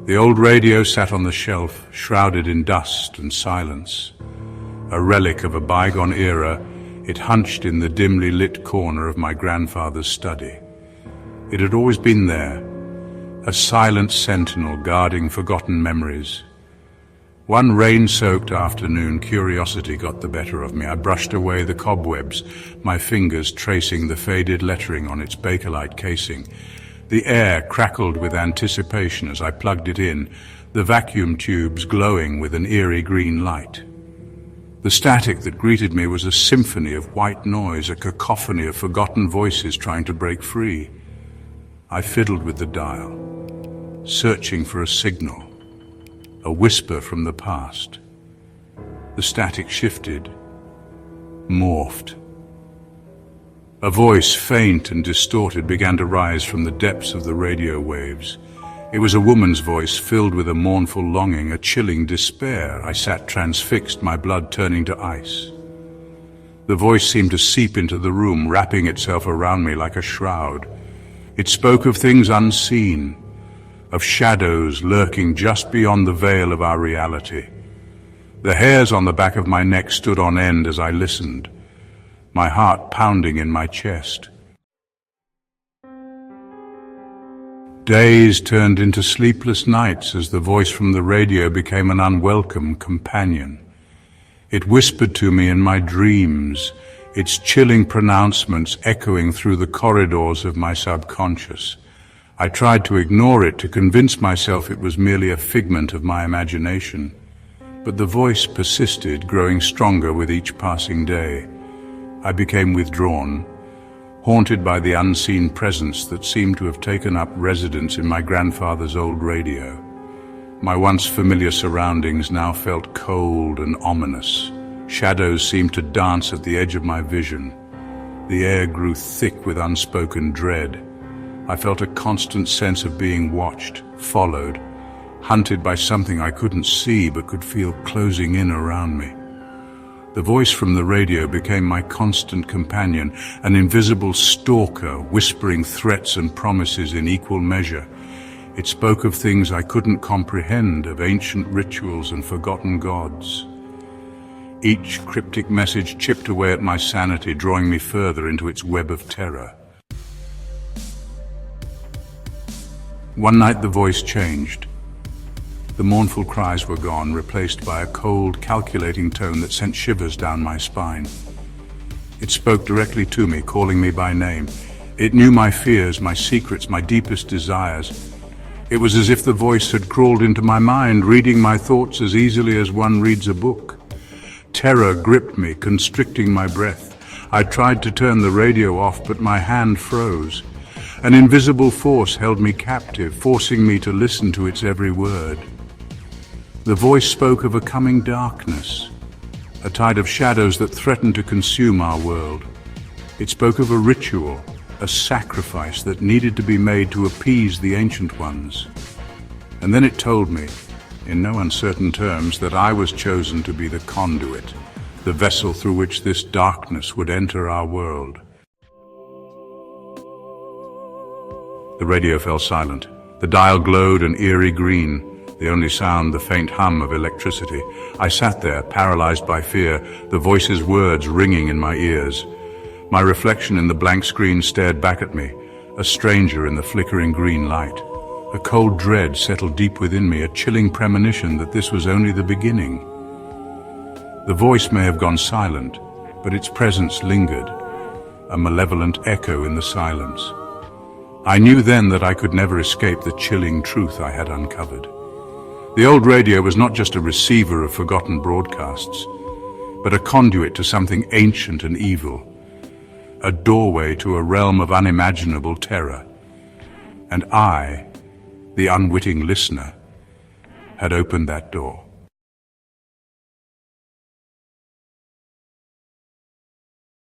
The old radio sat on the shelf, shrouded in dust and silence. A relic of a bygone era, it hunched in the dimly lit corner of my grandfather's study. It had always been there, a silent sentinel guarding forgotten memories. One rain-soaked afternoon, curiosity got the better of me. I brushed away the cobwebs, my fingers tracing the faded lettering on its Bakelite casing. The air crackled with anticipation as I plugged it in, the vacuum tubes glowing with an eerie green light. The static that greeted me was a symphony of white noise, a cacophony of forgotten voices trying to break free. I fiddled with the dial, searching for a signal, a whisper from the past. The static shifted, morphed. A voice, faint and distorted, began to rise from the depths of the radio waves. It was a woman's voice, filled with a mournful longing, a chilling despair. I sat transfixed, my blood turning to ice. The voice seemed to seep into the room, wrapping itself around me like a shroud. It spoke of things unseen, of shadows lurking just beyond the veil of our reality. The hairs on the back of my neck stood on end as I listened, my heart pounding in my chest. Days turned into sleepless nights as the voice from the radio became an unwelcome companion. It whispered to me in my dreams, its chilling pronouncements echoing through the corridors of my subconscious. I tried to ignore it, to convince myself it was merely a figment of my imagination. But the voice persisted, growing stronger with each passing day. I became withdrawn, haunted by the unseen presence that seemed to have taken up residence in my grandfather's old radio. My once familiar surroundings now felt cold and ominous. Shadows seemed to dance at the edge of my vision. The air grew thick with unspoken dread. I felt a constant sense of being watched, followed, hunted by something I couldn't see but could feel closing in around me. The voice from the radio became my constant companion, an invisible stalker whispering threats and promises in equal measure. It spoke of things I couldn't comprehend, of ancient rituals and forgotten gods. Each cryptic message chipped away at my sanity, drawing me further into its web of terror. One night the voice changed. The mournful cries were gone, replaced by a cold, calculating tone that sent shivers down my spine. It spoke directly to me, calling me by name. It knew my fears, my secrets, my deepest desires. It was as if the voice had crawled into my mind, reading my thoughts as easily as one reads a book. Terror gripped me, constricting my breath. I tried to turn the radio off, but my hand froze. An invisible force held me captive, forcing me to listen to its every word. The voice spoke of a coming darkness, a tide of shadows that threatened to consume our world. It spoke of a ritual, a sacrifice that needed to be made to appease the ancient ones. And then it told me, in no uncertain terms, that I was chosen to be the conduit, the vessel through which this darkness would enter our world. The radio fell silent. The dial glowed an eerie green, the only sound the faint hum of electricity. I sat there, paralyzed by fear, the voice's words ringing in my ears. My reflection in the blank screen stared back at me, a stranger in the flickering green light. A cold dread settled deep within me, a chilling premonition that this was only the beginning. The voice may have gone silent, but its presence lingered, a malevolent echo in the silence. I knew then that I could never escape the chilling truth I had uncovered. The old radio was not just a receiver of forgotten broadcasts, but a conduit to something ancient and evil, a doorway to a realm of unimaginable terror. And I, the unwitting listener, had opened that door.